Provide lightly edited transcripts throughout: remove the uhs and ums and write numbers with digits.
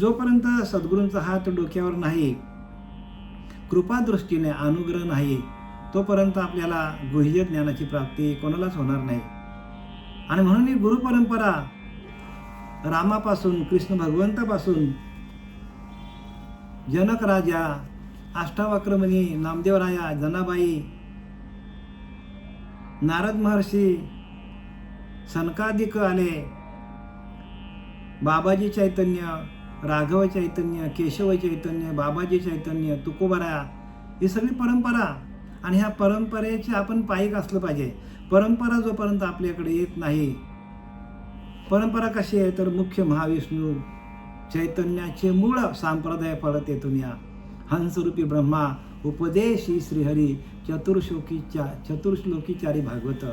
जोपर्यंत सद्गुरूंचा हात डोक्यावर नाही, कृपादृष्टीने अनुग्रह नाही, तोपर्यंत आपल्याला गुह्य ज्ञानाची प्राप्ती कोणालाच होणार नाही. आणि म्हणून ही गुरुपरंपरा रामापासून, कृष्ण भगवंतापासून, जनक राजा, अष्टावक्रमणी, नामदेवराया, जनाबाई, नारद महर्षी, सनकादिक आले, बाबाजी चैतन्य, राघव चैतन्य, केशव चैतन्य, बाबाजी चैतन्य, तुकोबारा, ही सगळी परंपरा. आणि ह्या परंपरेचे आपण पायीक असलं पाहिजे. परंपरा जोपर्यंत आपल्याकडे येत नाही, परंपरा कशी आहे तर मुख्य महाविष्णू चैतन्याचे मूळ संप्रदाय फळत येथून या हंसरूपी ब्रह्मा उपदेशी श्रीहरी चतुर्श्लोकीचारी भागवत.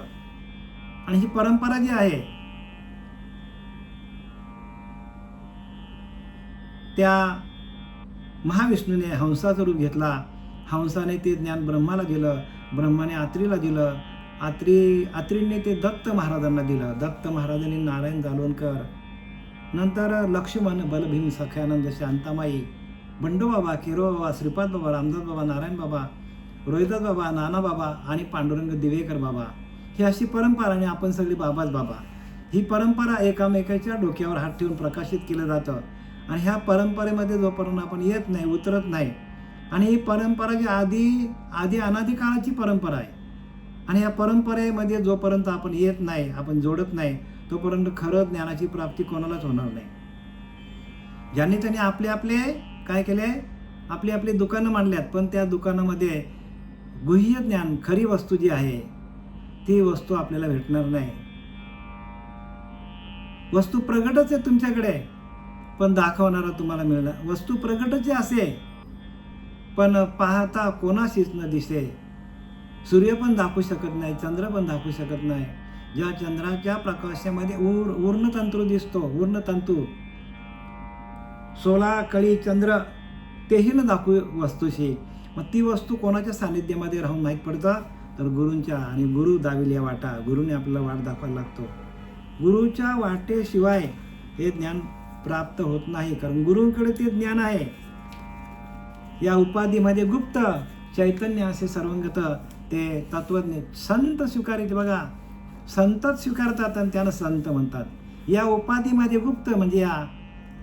आणि ही परंपरा जी आहे त्या महाविष्णूने हंसाचं रूप घेतला. हंसाने ते ज्ञान ब्रह्माला दिलं, ब्रह्माने आत्रीला दिलं, आत्रीने ते दत्त महाराजांना दिलं, दत्त महाराजांनी नारायण जालवणकर, नंतर लक्ष्मण, बलभीम, सख्यानंद, शांतामाई, बंडोबाबा, केरोबाबा, श्रीपाद बाबा, रामदास बाबा, नारायण बाबा, रोहिदास बाबा, नाना बाबा आणि पांडुरंग दिवेकर बाबा. ही अशी परंपरा. आणि आपण सगळी बाबाच बाबा. ही परंपरा एकामेकाच्या डोक्यावर हात ठेवून प्रकाशित केलं जातं. आणि ह्या परंपरेमध्ये जोपर्यंत आपण येत नाही, उतरत नाही, आणि ही परंपरा जी आधी अनादिकाळाची परंपरा आहे, आणि या परंपरेमध्ये जोपर्यंत आपण येत नाही, आपण जोडत नाही, तोपर्यंत खरं ज्ञानाची प्राप्ती कोणालाच होणार नाही. ज्यांनी त्यांनी आपले काय केले, आपली दुकानं मांडल्यात, पण त्या दुकानामध्ये गुह्य ज्ञान, खरी वस्तू जी आहे ती वस्तू आपल्याला भेटणार नाही. वस्तू प्रगटच आहे तुमच्याकडे, पण दाखवणारा तुम्हाला मिळणार. वस्तू प्रगटच असे, पण पाहता कोणाशीच न दिसे. सूर्य पण दाखवू शकत नाही, चंद्र पण दाखवू शकत नाही. ज्या चंद्राच्या प्रकाशामध्ये ऊर्णतंतू दिसतो, ऊर्णतंतू, 16 कळी चंद्र, तेही न दाखवू वस्तूशी. मग ती वस्तू कोणाच्या सानिध्यामध्ये राहून माहीत पडतं तर गुरूंच्या. आणि गुरु दाविल्या वाटा, गुरुने आपल्याला वाट दाखवायला लागतो. गुरुच्या वाटेशिवाय हे ज्ञान प्राप्त होत नाही, कारण गुरुंकडे ते ज्ञान आहे. या उपाधीमध्ये गुप्त चैतन्य असे सर्वंगत ते तत्वज्ञ संत स्वीकारित. बघा, संतच स्वीकारतात आणि त्यांना संत म्हणतात. या उपाधीमध्ये गुप्त म्हणजे या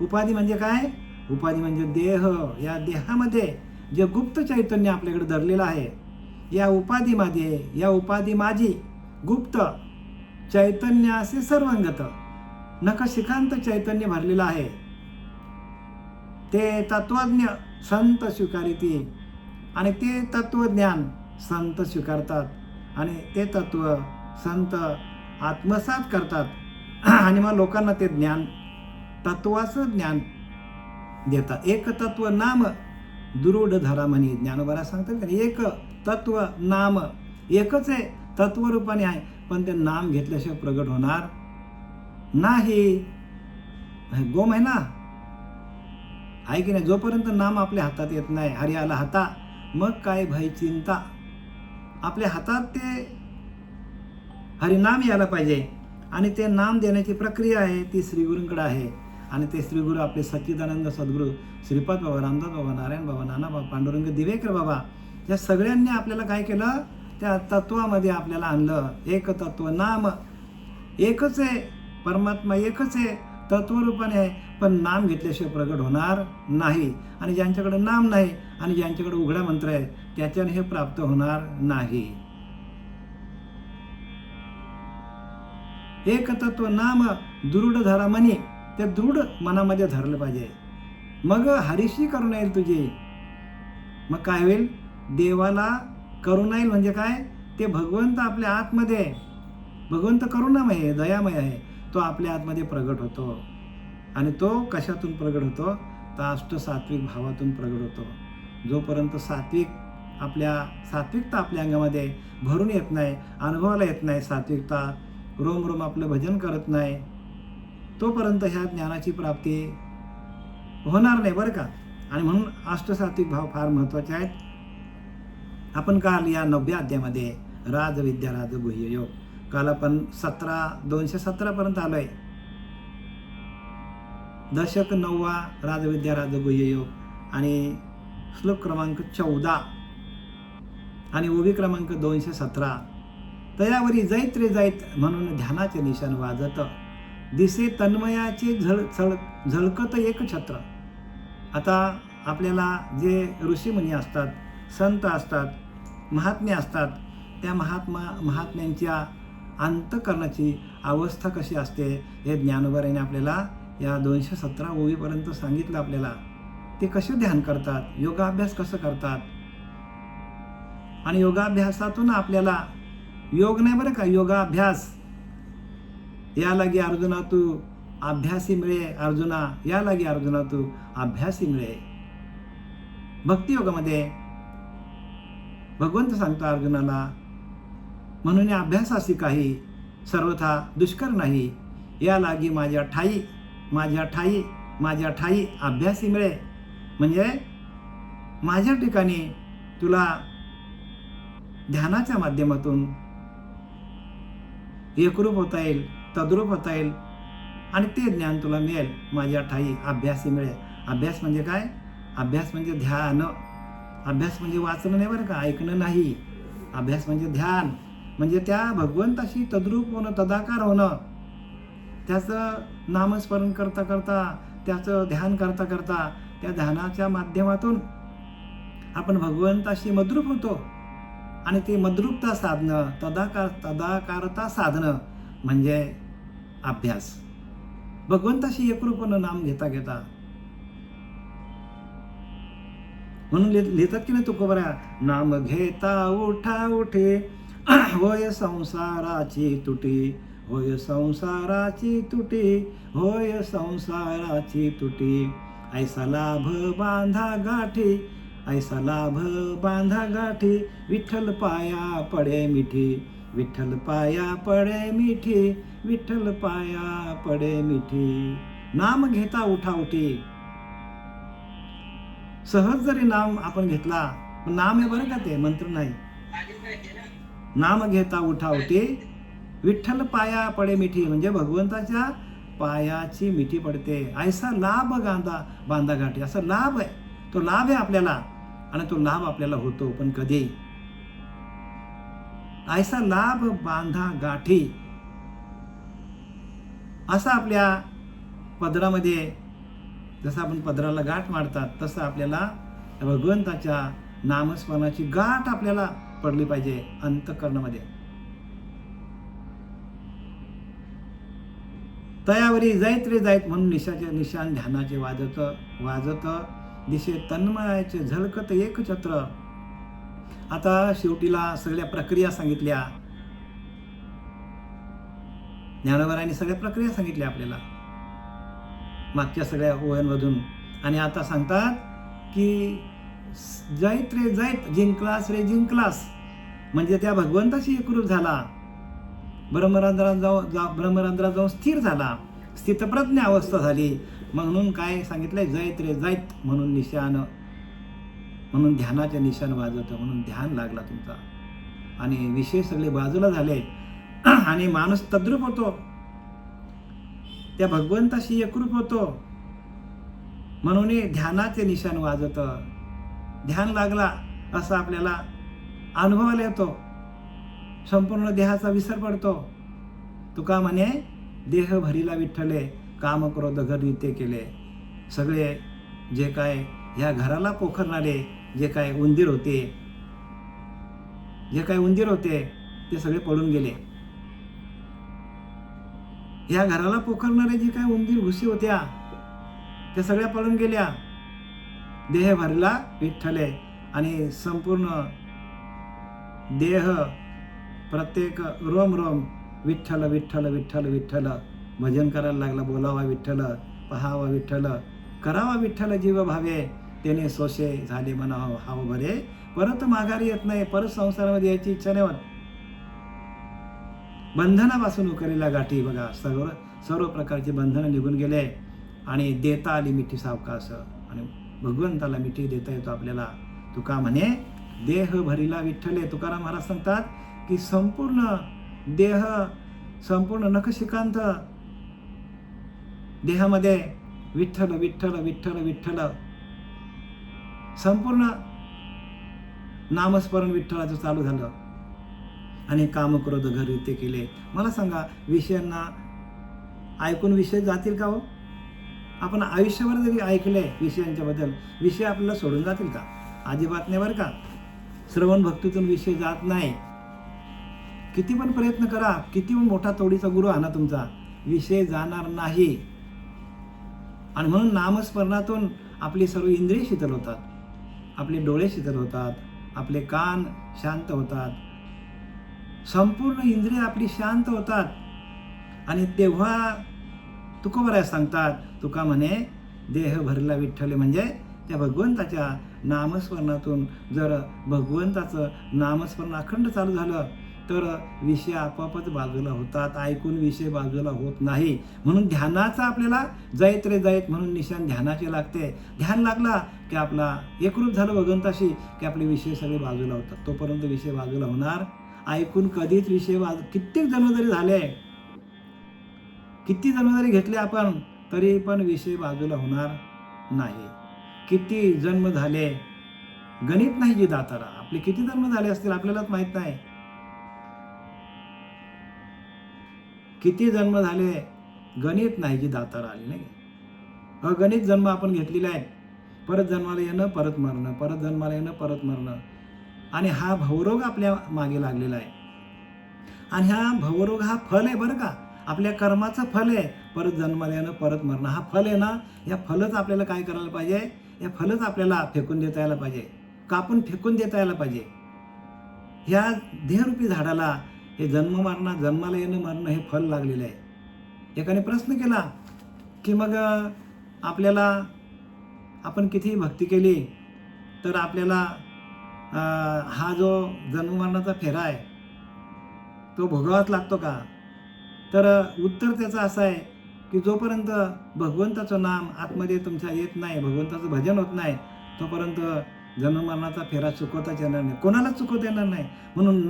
उपाधी म्हणजे काय, उपाधी म्हणजे देह. या देहामध्ये जे गुप्त चैतन्य आपल्याकडे धरलेलं आहे, या उपाधीमध्ये, या उपाधी माझी गुप्त चैतन्य असे सर्वंगत नखशिखांत चैतन्य भरलेलं आहे. ते तत्वज्ञ संत स्वीकारिती, आणि ते तत्वज्ञान संत स्वीकारतात, आणि ते तत्व संत आत्मसात करतात. आणि मग लोकांना ते ज्ञान, तत्वाचं ज्ञान देतात. एक तत्व नाम दुरूढ धरा म्हणी, ज्ञानोबा सांगतात का, एक तत्व नाम, एकच आहे, तत्वरूपाने आहे, पण ते नाम घेतल्याशिवाय प्रगट होणार नाही. गोम आहे ना, आहे की नाही. जोपर्यंत नाम आपल्या हातात येत नाही, हरी आला हाता मग काय भय चिंता. आपल्या हातात ते हरिनाम यायला पाहिजे, आणि ते नाम देण्याची प्रक्रिया आहे ती श्रीगुरूंकडे आहे. आणि ते श्रीगुरू आपले सच्चिदानंद सद्गुरू श्रीपाद बाबा, रामदास बाबा, नारायण बाबा, नाना बाबा, पांडुरंग दिवेकर बाबा, या सगळ्यांनी आपल्याला काय केलं, त्या तत्वामध्ये आपल्याला आणलं. एक तत्व नाम, एकच आहे, परमात्मा एकच आहे, तत्वरूपाने आहे, पण नाम घेतल्याशिवाय प्रगट होणार नाही. आणि ज्यांच्याकडे नाम नाही आणि ज्यांच्याकडे उघडा मंत्र आहे त्याच्याने हे प्राप्त होणार नाही. एक तत्व नाम दृढ धरा म्हणी, ते दृढ मनामध्ये धरलं पाहिजे. मग हरीशी करुणा येईल तुझी. मग काय होईल, देवाला करुणा येईल. म्हणजे काय, ते भगवंत आपल्या आतमध्ये, भगवंत करुणामय आहे, दयामय आहे, तो आपल्या आतमध्ये प्रगट होतो. आणि तो कशातून प्रगट होतो तर अष्टसात्विक भावातून प्रगट होतो. जोपर्यंत सात्विकता आपल्या अंगामध्ये भरून येत नाही, अनुभवाला येत नाही, सात्विकता रोम रोम आपलं भजन करत नाही, तोपर्यंत ह्या ज्ञानाची प्राप्ती होणार नाही बरं का. आणि म्हणून अष्टसात्विक भाव फार महत्त्वाचे आहेत. आपण काल या 9व्या अध्यायामध्ये राजविद्या राजगुह्य योग, काल आपण 217 पर्यंत आलोय. दशक 9वा राजविद्या राजगुह्य योग आणि श्लोक क्रमांक 14 आणि ओवी क्रमांक 217. तयावरी जाईत रे जाईत म्हणून ध्यानाचे निशाण वाजत, दिसे तन्मयाचे झळकत एक छत्र. आता आपल्याला जे ऋषीमुनी असतात, संत असतात, महात्मे असतात, त्या महात्म्यांच्या अंतःकरणाची अवस्था कशी असते हे ज्ञानोबाराने आपल्याला या 217 ओवीपर्यंत सांगितलं. आपल्याला ते कसे ध्यान करतात, योगाभ्यास कसं करतात. आणि योगाभ्यासातून आपल्याला योग नाही बरं का, योगाभ्यास. या लागी अर्जुना तू अभ्यासी मिळे, अर्जुना या लागी अर्जुना तू अभ्यासी मिळे. भक्तियोगामध्ये भगवंत सांगतो अर्जुनाला, म्हणून अभ्यासासी काही सर्वथा दुष्कर नाही, या लागी माझ्या ठाई माझ्या ठाई माझ्या ठाई अभ्यासी मिळे. म्हणजे माझ्या ठिकाणी तुला ध्यानाच्या माध्यमातून एकरूप होता येईल, तद्रूप होता येईल आणि ते ज्ञान तुला मिळेल. माझ्या ठाई अभ्यासी मिळे. अभ्यास म्हणजे काय? अभ्यास म्हणजे ध्यान. अभ्यास म्हणजे वाचणं नाही बरं का, ऐकणं नाही. अभ्यास म्हणजे ध्यान, म्हणजे त्या भगवंताशी तद्रूप होणं, तदाकार होणं. त्याचं नामस्मरण करता करता, त्याचं ध्यान करता करता, त्या ध्यानाच्या माध्यमातून आपण भगवंताशी मद्रूप होतो. आणि ते मद्रूपता साधणं, तदाकारता साधणं म्हणजे अभ्यास. भगवंताशी एकरूप होणं नाम घेता घेता. म्हणून लिहितात की नाही तुकोबऱ्या, नाम घेता उठा उठे, होय संसाराची तुटी, होय संसाराची तुटी, होय संसाराची तुटी. ऐसा लाभ बांधा गाठी, ऐसा लाभ बांधा गाठी, विठ्ठल पाया पडे मिठी, विठ्ठल पाया पडे मिठी, विठ्ठल पाया पडे मिठी. नाम घेता उठा उठी. सहज जरी नाम आपण घेतला, नाम आहे बरं का, ते मंत्र नाही. नाम घेता उठा उठी, विठ्ठल पाया पडे मिठी, म्हणजे भगवंताच्या पायाची मिठी पडते. ऐसा लाभ बांधा गाठी. असा लाभ आहे, तो लाभ आहे आपल्याला. आणि तो लाभ आपल्याला होतो, पण कधी? ऐसा लाभ बांधा गाठी. असा आपल्या पदरामध्ये, जसं आपण पदराला गाठ मारतात, तसं आपल्याला भगवंताच्या नामस्मरणाची गाठ आपल्याला पडली पाहिजे अंतःकरणामध्ये. तयावरी जाईत रे जाईत म्हणून निशान ध्यानाचे वाजत वाजत, दिशे तन्मयाचे झळकत एक छत्र. आता शेवटीला सगळ्या प्रक्रिया सांगितल्या, ज्ञानोबारांनी सगळ्या प्रक्रिया सांगितल्या आपल्याला मागच्या सगळ्या ओव्यांमधून. आणि आता सांगतात की जाईत रे जाईत, जिंकलास रे जिंकलास, म्हणजे त्या भगवंताशी एकरूप झाला, ब्रह्मरंध्रात जाऊन स्थिर झाला, स्थितप्रज्ञ अवस्था झाली. म्हणून काय सांगितलंय? जाईत रे जाईत म्हणून निशान, म्हणून ध्यानाचे निशान वाजवतं, म्हणून ध्यान लागला तुमचा आणि विषय सगळे बाजूला झाले आणि माणूस तद्रूप होतो, त्या भगवंताशी एकरूप होतो. म्हणून ध्यानाचे निशान वाजवतं. ध्यान लागला असं आपल्याला अनुभवायला येतो. संपूर्ण देहाचा विसर पडतो. तुका म्हणे, देह भरीला विठ्ठले, काम क्रोध घरी केले. सगळे जे काय ह्या घराला पोखरणारे जे काय उंदीर होते ते सगळे पळून गेले. ह्या घराला पोखरणारे जे काय उंदीर घुशी होत्या त्या सगळ्या पळून गेल्या. देह भरला विठ्ठले आणि संपूर्ण देह, प्रत्येक रोम रोम विठ्ठल विठ्ठल विठ्ठल विठ्ठल भजन करायला लागला. बोलावा विठ्ठल, पहावा विठ्ठल, करावा विठ्ठल जीव भावे, त्याने सोशे झाले म्हणा हाव भरे. परत माघारी येत नाही, परत संसारामध्ये यायची इच्छा नाही होत. बंधनापासून उकरलेल्या गाठी बघा, सर्व प्रकारचे बंधनं निघून गेले आणि देता आली मिठी सावकाश. आणि भगवंताला मिठी देता येतो आपल्याला. तुका म्हणे, देह भरीला विठ्ठले. तुकाराम महाराज सांगतात की संपूर्ण देह, संपूर्ण नखशिकांत देहामध्ये विठ्ठल विठ्ठल विठ्ठल विठ्ठल, संपूर्ण नामस्मरण विठ्ठलाचं चालू झालं आणि काम क्रोध घरी ते केले. मला सांगा, विषयांना ऐकून विषय जातील का हो? आपण आयुष्यभर जरी ऐकले विषयांच्या बद्दल, विषय आपल्याला सोडून जातील का? अजिबात नाही बरं का. श्रवण भक्तीतून विषय जात नाही. किती पण प्रयत्न करा, किती पण मोठा तोडीचा गुरु आणा तुमचा, विषय जाणार नाही. आणि म्हणून नामस्मरणातून आपली सर्व इंद्रिय शीतल होतात, आपले डोळे शीतल होतात, आपले कान शांत होतात, संपूर्ण इंद्रिय आपली शांत होतात. आणि तेव्हा तुकोबराय सांगतात, तुका म्हणे देह भरला विठ्ठल, म्हणजे त्या भगवंताच्या नामस्मरणातून जर भगवंताचं नामस्मरण अखंड चालू झालं तर विषय आपोआपच बाजूला होतात, ऐकून विषय बाजूला होत नाही. म्हणून ध्यानाचा आपल्याला जैत रे जैत म्हणून निशाण ध्यानाचे लागते. ध्यान लागला की आपला एकरूप झालं भगवंताशी की आपले विषय सगळे बाजूला होतात. तोपर्यंत विषय बाजूला होणार. ऐकून कधीच विषय कित्येक जन्म जरी झाले, किती जन्म जरी घेतले आपण, तरी पण विषय बाजूला होणार नाही. किती जन्म झाले, गणित नाही जी दातारा. आपले किती जन्म झाले असतील आपल्यालाच माहित नाही. किती जन्म झाले, गणित नाही जी दातारा आली नाही. अगणित जन्म आपण घेतलेले आहेत. परत जन्माला येणं, परत मरणं, परत जन्माला येणं, परत मरणं. आणि हा भवरोग आपल्या मागे लागलेला आहे. आणि हा भवरोग हा फल आहे बरं का, आपल्या कर्माचं फल आहे. परत जन्माला येणं, परत मरणं, हा फल आहे ना. या फलच आपल्याला काय करायला पाहिजे, या फलच आपल्याला फेकून देता यायला पाहिजे, कापून फेकून देता यायला पाहिजे. ह्या देहरूपी झाडाला हे जन्माला येणं मरणं हे फल लागलेलं आहे. एकाने प्रश्न केला की मग आपल्याला आपण कितीही भक्ती केली तर आपल्याला हा जो जन्ममरणाचा फेरा आहे तो भोगावाच लागतो का? तर उत्तर त्याचं असं आहे की जोपर्यंत भगवंताचं नाम आतमध्ये तुमच्या येत नाही, भगवंताचं भजन होत नाही, तोपर्यंत जन्ममरणाचा फेरा चुकवताच येणार नाही, कोणालाच चुकवता येणार नाही. म्हणून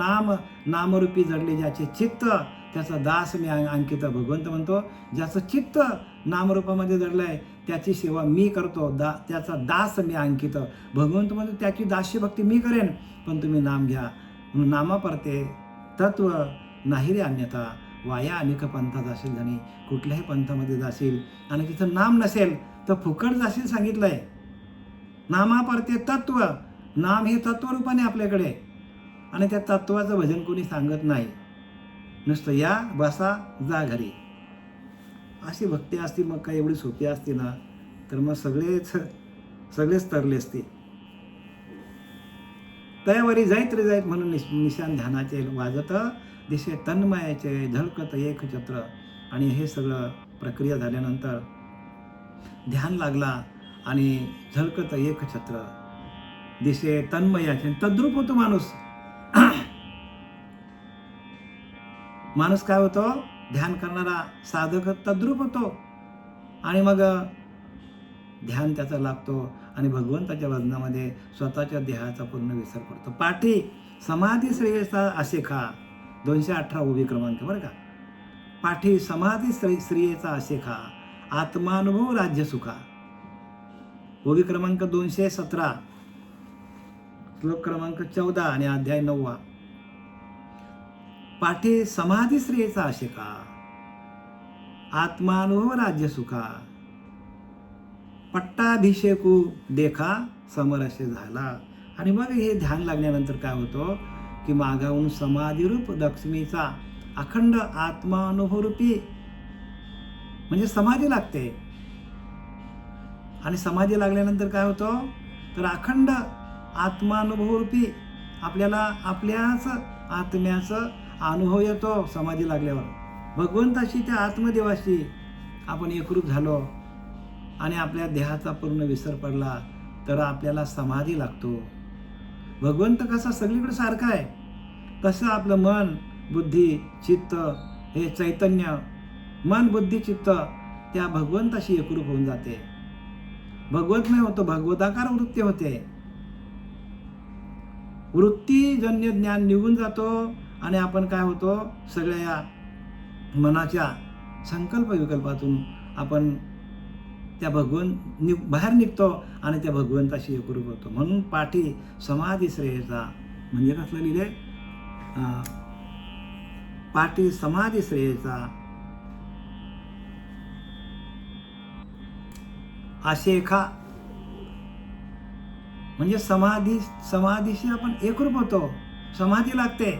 नामरूपी जडले ज्याचे चित्त त्याचा दास मी अंकित. भगवंत म्हणतो ज्याचं चित्त नामरूपामध्ये जडलं आहे त्याची सेवा मी करतो, त्याचा दास मी अंकित. भगवंत म्हणतो त्याची दास्य भक्ती मी करेन, पण तुम्ही नाम घ्या. म्हणून नामापरते तत्व नाही रे अन्यथा, वाया अनेक पंथा जाशील धनी. कुठल्याही पंथामध्ये जाशील आणि तिथं नाम नसेल तर फुकट जाशील सांगितलं आहे. नामापरते तत्व, नाम हे तत्वरूपाने आपल्याकडे, आणि त्या तत्वाचं भजन कोणी सांगत नाही. नुसतं या बसा जा घरी. अशी भक्ती असती मग काय एवढी सोपी असती ना, तर मग सगळेच तरले असते. तयावरी जाईत रे जाईत म्हणून निशान ध्यानाचे वाजत, दिशे तन्मयाचे झळकत एक छत्र. आणि हे सगळं प्रक्रिया झाल्यानंतर ध्यान लागला आणि झळकत एक छत्र, दिशे तन्मयाचे. तद्रूप होतो माणूस. माणूस काय होतो, ध्यान करणारा साधक तद्रूप होतो. आणि मग ध्यान त्याचा लागतो आणि भगवंताच्या वजनामध्ये स्वतःच्या देहाचा पूर्ण विसर पडतो. पाठी समाधी श्रेयसा असे खा, 218 उभी क्रमांक बरं का. पाठी समाधी श्रेयचा असे खा, आत्मानुभव राज्य सुखा. ओवी क्रमांक 217, श्लोक क्रमांक 14 आणि अध्याय 9. पाठी समाधी श्रेयचा असे खा, आत्मानुभव राज्य सुखा. पट्टाभिषेकू देखा समरसे झाला. आणि मग हे ध्यान लागल्यानंतर काय होतं की मागाहून समाधीरूप लक्ष्मीचा अखंड आत्मानुभवरूपी म्हणजे समाधी लागते. आणि समाधी लागल्यानंतर काय होतं तर अखंड आत्मानुभवरूपी आपल्याला आपल्याच आत्म्याचा अनुभव येतो. समाधी लागल्यावर भगवंताशी, त्या आत्मदेवाशी आपण एकरूप झालो आणि आपल्या देहाचा पूर्ण विसर पडला तर आपल्याला समाधी लागतो. भगवंत कसा सगळीकडे सारखा आहे तसं आपलं मन, बुद्धी, चित्त हे चैतन्य, मन, बुद्धी, चित्त त्या भगवंताशी एकरूप होऊन जाते. भगवतमय होतो, भगवताकार वृत्ती होते. वृत्तीजन्य ज्ञान निघून जातो आणि आपण काय होतो, सगळ्या या मनाच्या संकल्प विकल्पातून आपण त्या बाहेर निघतो आणि त्या भगवंताशी एकरूप होतो. म्हणून पाठी समाधी श्रेयचा म्हणजे कसलं लिहिले, पाठी समाधी श्रेयचा आशेखा म्हणजे समाधीशी आपण एकरूप होतो. समाधी लागते.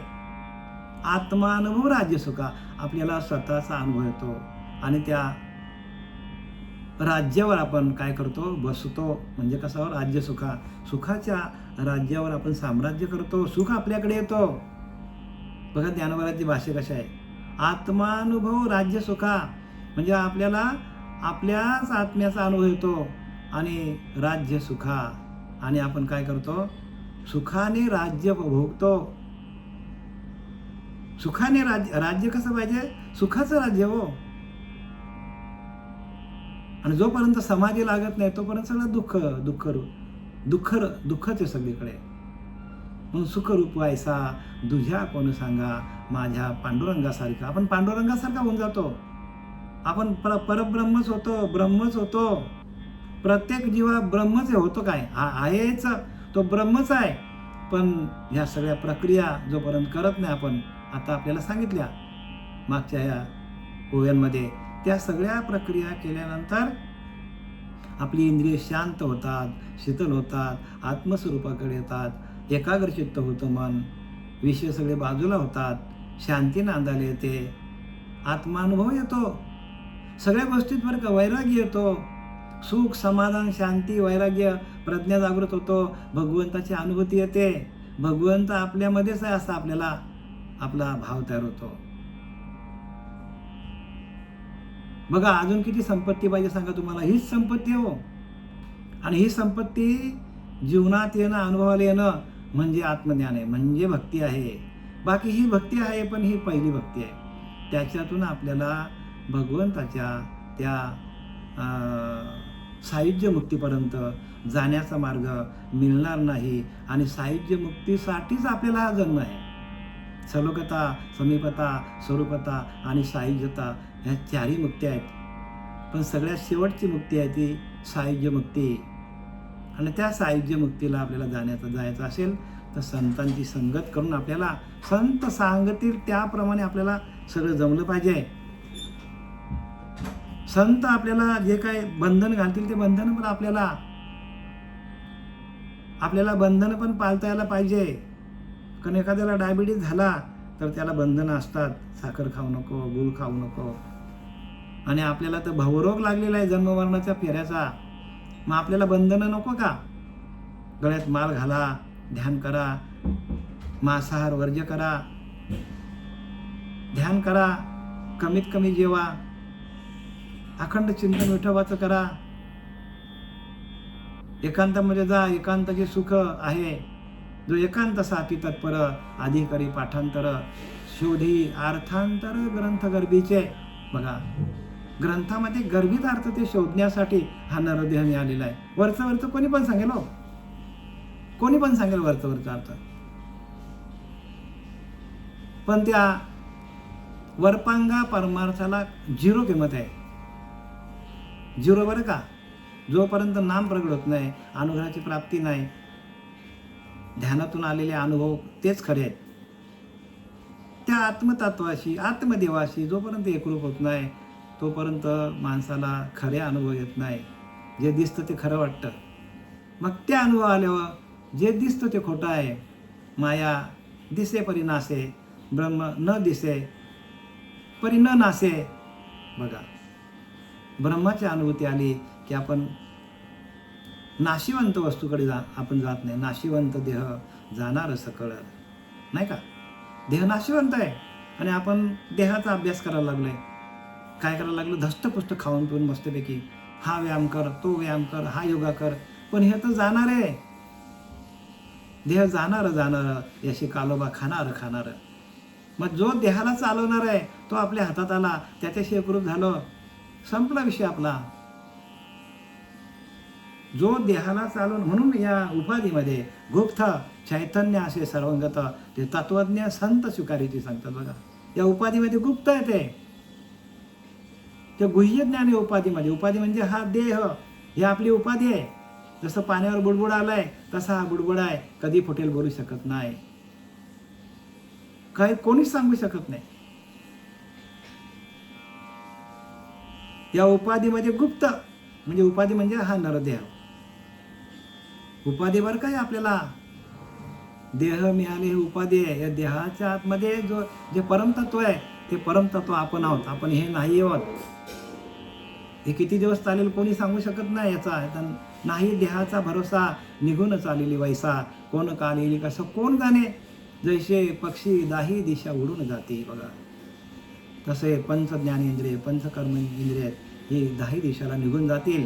आत्मानुभव राज्य सुखा आपल्याला स्वतःचा अनुभव येतो आणि त्या राज्यावर आपण काय करतो, बसतो. म्हणजे कसावर, राज्य सुखाच्या राज्यावर आपण साम्राज्य करतो. सुख आपल्याकडे येतो. बघा ज्ञानोबाची भाषा कशा आहे, आत्मानुभव राज्य सुखा म्हणजे आपल्याला आपल्याच आत्म्याचा अनुभव येतो आणि राज्य सुखा आणि आपण काय करतो, सुखाने राज्य भोगतो. सुखाने राज्य कसं पाहिजे, सुखाचं राज्य हो. आणि जोपर्यंत समाधी लागत नाही तोपर्यंत सगळं दुःखच आहे सगळीकडे. म्हणून सुखरूप व्हायचा तुझ्या कोण सांगा माझ्या पांडुरंगासारखा. आपण पांडुरंगासारखा होऊन जातो. आपण परब्रह्मच होतो, ब्रह्मच होतो. प्रत्येक जीवा ब्रह्मच होतो. काय आहेच तो ब्रह्मच आहे. पण ह्या सगळ्या प्रक्रिया जोपर्यंत करत नाही आपण, आता आपल्याला सांगितल्या मागच्या या ओव्यांमध्ये, त्या सगळ्या प्रक्रिया केल्यानंतर आपली इंद्रिय शांत होतात, शीतल होतात, आत्मस्वरूपाकडे येतात, एकाग्रचित्त होतं मन, विषय सगळे बाजूला होतात, शांती नांदायला येते, आत्मानुभव येतो. सगळ्या गोष्टीत बरं का वैराग्य येतो. सुख, समाधान, शांती, वैराग्य, प्रज्ञा जागृत होतो. भगवंताची अनुभूती येते. भगवंत आपल्यामध्येच आहे असा आपल्याला आपला भाव तयार होतो. बघा अजून किती संपत्ती पाहिजे सांगा तुम्हाला. हीच संपत्ती हो. आणि ही संपत्ती जीवनात येणं, अनुभवाला येणं म्हणजे आत्मज्ञान आहे, म्हणजे भक्ती आहे. बाकी ही भक्ती आहे पण ही पहिली भक्ती आहे. त्याच्यातून आपल्याला भगवंताच्या त्या सायुज्य मुक्तीपर्यंत जाण्याचा मार्ग मिळणार नाही. आणि सायुज्य मुक्तीसाठीच आपल्याला हा जन्म आहे. सलोकता, समीपता, स्वरूपता आणि सायुज्यता ह्या चारही मुक्ती आहेत. पण सगळ्यात शेवटची मुक्ती आहे ती सायुज्य मुक्ती. आणि त्या सायुज्य मुक्तीला आपल्याला जायचं असेल तर संतांची संगत करून आपल्याला संत सांगतील त्याप्रमाणे आपल्याला सगळं जमलं पाहिजे. संत आपल्याला जे काही बंधन घालतील ते बंधन पण आपल्याला बंधन पण पाळता यायला पाहिजे. कारण एखाद्याला डायबिटीज झाला तर त्याला बंधनं असतात. साखर खाऊ नको, गूळ खाऊ नको. आणि आपल्याला तर भवरोग लागलेला आहे जन्ममरणाच्या फेऱ्याचा. मग आपल्याला बंधनं नको का? गळ्यात माळ घाला, ध्यान करा, मांसाहार वर्ज्य करा, ध्यान करा, कमीत कमी जेवा, अखंड चिंतन विठोबाचं करा, एकांतामध्ये जा. एकांताचे सुख आहे. जो एकांत साथी तत्पर अधिकारी पाठांतर शोधी अर्थांतर ग्रंथ गर्भीचे. बघा ग्रंथामध्ये गर्भित अर्थ ते शोधण्यासाठी हा नरदेह मिळालेला आहे. वरचं कोणी पण सांगेल हो, कोणी पण सांगेल वरचा अर्थ. पण त्या वरपांगा परमार्थाला 0 किंमत आहे. 0 बरं का. जोपर्यंत नाम प्रगट होत नाही, अनुग्रहाची प्राप्ती नाही, ध्यानातून आलेले अनुभव तेच खरे आहेत. त्या आत्मतत्वाशी, आत्मदेवाशी जोपर्यंत एकरूप होत नाही तोपर्यंत माणसाला खरे अनुभव येत नाही. जे दिसतं ते खरं वाटतं. मग त्या अनुभव आल्यावर जे दिसतं ते खोटं आहे. माया दिसे परी नासे, ब्रह्म न दिसे परी न नासे. बघा ब्रह्माची अनुभूती आली की आपण नाशिवंत वस्तूकडे आपण जात नाही. नाशिवंत देह जाणार सकळ, नाही का. देह नाशिवंत आहे आणि आपण देहाचा अभ्यास करायला लागलोय. काय करायला लागलो, धष्टपुष्ट खाऊन पिऊन मस्तपैकी हा व्यायाम कर, तो व्यायाम कर, हा योगा कर. पण हे तर जाणार आहे. देह जाणार याशी कालोबा खाणार. मग जो देहाला चालवणार आहे तो आपल्या हातात आला, त्याच्याशी एकरूप झालं, संपला विषय आपला. जो देहाला चालवून, म्हणून या उपाधीमध्ये गुप्त चैतन्य असे सर्वंगत ते तत्वज्ञ संत स्वीकारीची सांगतात. बघा या उपाधीमध्ये गुप्त आहे ते. त्या गुह्य ज्ञान आहे उपाधीमध्ये. उपाधी म्हणजे हा देह, ही आपली उपाधी आहे. जसं पाण्यावर बुडबुड आलाय तसा हा बुडबुड आहे, कधी फुटेल बोलू शकत नाही, काही कोणीच सांगू शकत नाही. या उपाधीमध्ये गुप्त म्हणजे उपाधी म्हणजे हा नरदेह. उपाधी बरं काय आपल्याला देह मिळाले, ही उपाधी आहे. या देहाच्या आतमध्ये जे परमतत्व आहे ते परमतत्व आपण आहोत, आपण हे नाही आहोत. हे किती दिवस चालेल कोणी सांगू शकत नाही. याचा नाही देहाचा भरोसा, निघून चालेली वैसा, कोण काल येईल कसं कोण जाणे, जैसे पक्षी दाही दिशा उडून जाते. बघा तसे पंच ज्ञानेंद्रिय पंचकर्म इंद्रिय ही दाही दिशाला निघून जातील.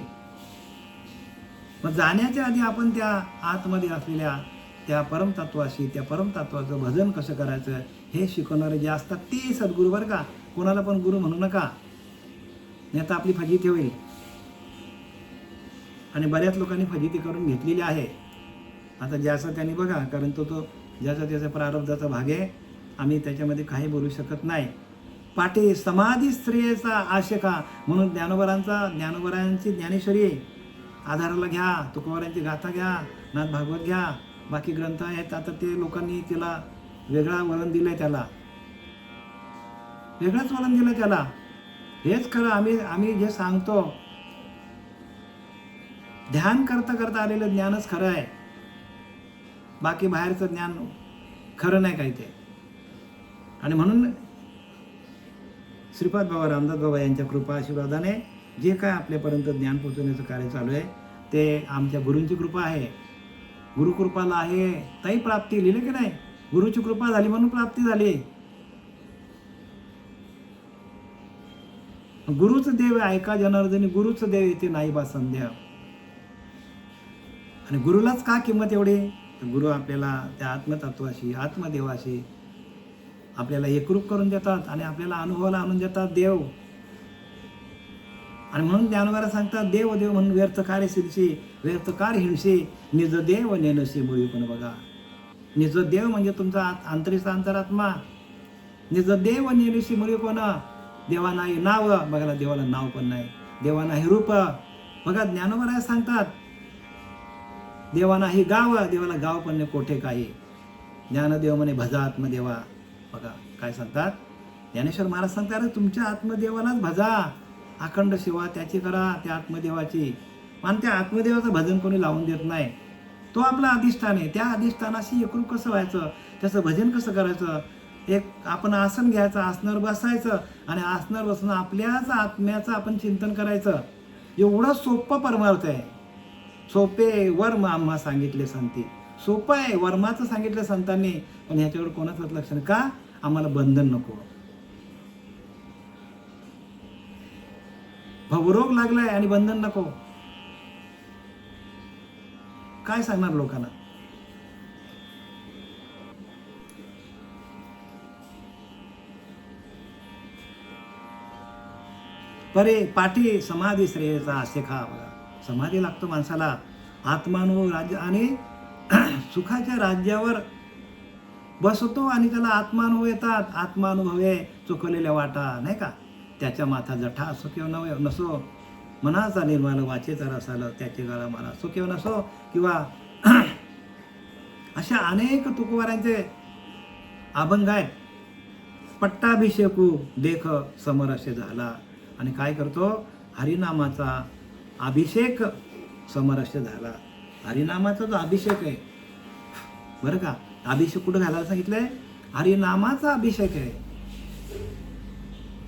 मग जाण्याच्या आधी आपण त्या आतमध्ये असलेल्या त्या परमतत्वाशी, त्या परमतत्वाचं भजन कसं करायचं हे शिकवणारे जे असतात ते सद्गुरू बरं का. कोणाला पण गुरु म्हणू नका, नाही तर आपली फजिती होईल. आणि बऱ्याच लोकांनी फजिती करून घेतलेली आहे. आता ज्याचं त्यांनी बघा, कारण तो ज्याचा त्याचा प्रारब्धाचा भाग आहे, आम्ही त्याच्यामध्ये काही बोलू शकत नाही. पाठी समाधी स्त्रियेचा आशेका म्हणून ज्ञानोबरांची ज्ञानेश्वरी आधाराला घ्या, तुकोबारांची गाथा घ्या, नाथ भागवत घ्या, बाकी ग्रंथ आहेत. आता ते लोकांनी तिला वेगळा वळण दिलंय, त्याला वेगळंच वळण दिलंय त्याला. हेच खरं आम्ही जे सांगतो, ध्यान करता करता आलेलं ज्ञानच खरं आहे. बाकी बाहेरचं ज्ञान खरं नाही काही ते. आणि म्हणून श्रीपाद बाबा रामदास बाबा यांच्या कृपा आशीर्वादाने जे काय आपल्यापर्यंत ज्ञान पोहोचवण्याचं कार्य चालू आहे ते आमच्या गुरूंची कृपा आहे. गुरुकृपाला आहे ताई प्राप्ती, लिहिले की नाही, गुरुची कृपा झाली म्हणून प्राप्ती झाली. गुरुच देव ऐका जनार्दनी, गुरुच देव येते नाही बा संध्या. आणि गुरुलाच का किंमत एवढी, तर गुरु आपल्याला त्या आत्मतत्वाशी, आत्मदेवाशी आपल्याला एकरूप करून देतात आणि आपल्याला अनुभवाला आणून देतात देव. आणि म्हणून ज्ञानोबाला सांगतात, देव देव म्हणून व्यर्थ कार्य शिरशी, व्यर्थ कार्य हिंडशी, निज देव नेनशी मुळी. पण बघा, निज देव म्हणजे तुमचा आंतरिक अंतरात्मा. निज देव नेनशी मुळी कोण, देवा नाही नाव. बघा देवाला नाव पण नाही, देवा नाही रूप. बघा ज्ञानोबा सांगतात, देवा नाही गाव, देवाला गाव पण नाही कोठे काही. ज्ञानदेव म्हणे भजा आत्मदेवा. बघा काय सांगतात ज्ञानेश्वर महाराज सांगतात, अरे तुमच्या आत्मदेवालाच भजा, अखंड सेवा त्याची करा, त्या आत्मदेवाची. आणि त्या आत्मदेवाचं भजन कोणी लावून देत नाही. तो आपला अधिष्ठान आहे, त्या अधिष्ठानाशी एकरूप कसं व्हायचं, त्याचं भजन कसं करायचं. एक आपण आसन घ्यायचं, आसनावर बसायचं आणि आसनावर बसून आपल्याच आत्म्याचं आपण चिंतन करायचं. एवढं सोपं परमार्थ आहे. सोपे वर्म आम्हा सांगितले संती. सोपं आहे, वर्माचं सांगितलं संतांनी, पण ह्याच्यावर कोणाचंच लक्ष नाही. का, आम्हाला बंधन नको. भवरोग लागलाय आणि बंधन नको. काय सांगणार लोकांना. परे पाठी समाधी श्रेयचा आशेखा. बघा समाधी लागतो माणसाला, आत्मानुभव राज्य आणि सुखाच्या राज्यावर बसतो आणि त्याला आत्मानुभव येतात. आत्मानुभवे चुकलेल्या वाटा, नाही का, त्याच्या माथा जठा असो किंवा नसो, मनाचा निर्मळ वाचेचा रसाल त्याचे गाळा मला असो किंवा नसो, किंवा अशा अनेक तुकोबारांचे अभंग आहेत. पट्टाभिषेकू देख समरस्य झाला. आणि काय करतो, हरिनामाचा अभिषेक समरस्य झाला. हरिनामाचा जो अभिषेक आहे बरं का, अभिषेक कुठं घालायला सांगितलंय, हरिनामाचा अभिषेक आहे.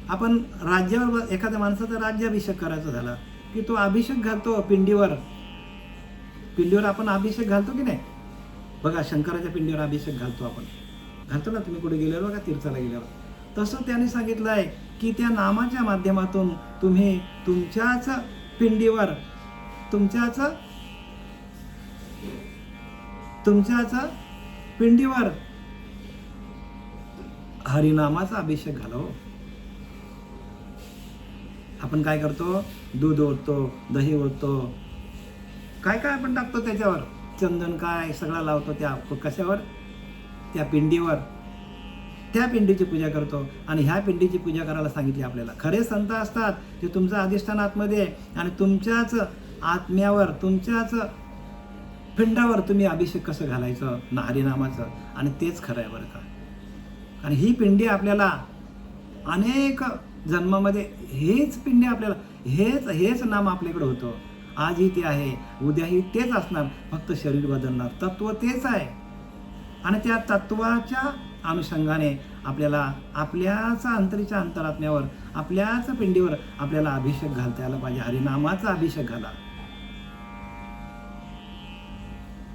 आपण राज्यावर एखाद्या माणसाचा राज्याभिषेक करायचा झाला की तो अभिषेक घालतो पिंडीवर. पिंडीवर आपण अभिषेक घालतो की नाही. बघा शंकराच्या पिंडीवर अभिषेक घालतो आपण, घालतो ना, तुम्ही कुठे गेल्यावर बघा, तीर्थाला गेल्यावर. तसं त्याने सांगितलं आहे की त्या नामाच्या माध्यमातून तुम्ही तुमच्याच पिंडीवर, तुमच्याच पिंडीवर हरिनामाचा अभिषेक घालाव. आपण काय करतो, दूध ओततो, दही ओततो, काय काय आपण टाकतो त्याच्यावर, चंदन काय सगळा लावतो त्या कशावर, त्या पिंडीवर. त्या पिंडीची पूजा करतो. आणि ह्या पिंडीची पूजा करायला सांगितली आपल्याला. खरे संत असतात ते तुमचं अधिष्ठान आतमध्ये आणि तुमच्याच आत्म्यावर, तुमच्याच पिंडावर तुम्ही अभिषेक कसं घालायचं ना हरिनामाचं, आणि तेच खरं आहे बरं का. आणि ही पिंडी आपल्याला अनेक जन्मामध्ये हेच पिंडी आपल्याला हेच नाम आपल्याकडे होतं. आजही ते आहे, उद्याही तेच असणार, फक्त शरीर बदलणार. तत्व तेच आहे. आणि त्या तत्वाच्या अनुषंगाने आपल्याला आपल्याच अंतरीच्या अंतरात्म्यावर, आपल्याच पिंडीवर आपल्याला अभिषेक घालता यायला पाहिजे. हरिनामाचा अभिषेक घाला.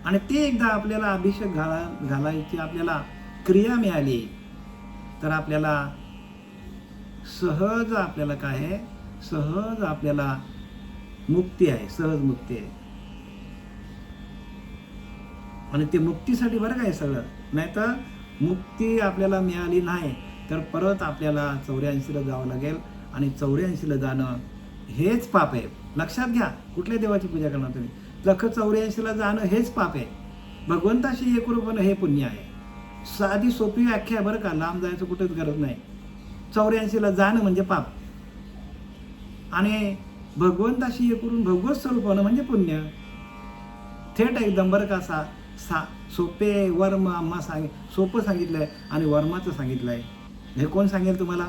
आणि ते एकदा आपल्याला अभिषेक घालायची आपल्याला क्रिया मिळाली तर आपल्याला सहज आपल्याला काय आहे, सहज आपल्याला मुक्ती आहे, सहज मुक्ती आहे. आणि ते मुक्तीसाठी बरं काय सगळं. नाही तर मुक्ती आपल्याला मिळाली नाही तर परत आपल्याला 84ला जावं लागेल. आणि 84ला जाणं हेच पाप आहे. लक्षात घ्या. कुठल्या देवाची पूजा करणार तुम्ही, 84ला जाणं हेच पाप आहे. भगवंताशी एकरूप हे पुण्य आहे. साधी सोपी व्याख्या आहे बरं का. लांब जायचं कुठेच गरज नाही. 84ला जाणं म्हणजे पाप, आणि भगवंताशी एकरून भगवत स्वरूप होणं म्हणजे पुण्य. थेट एकदम बरं का. सोपे वर्म आम्हा सोपं सांगितलंय आणि वर्माचं सांगितलंय. हे कोण सांगेल तुम्हाला.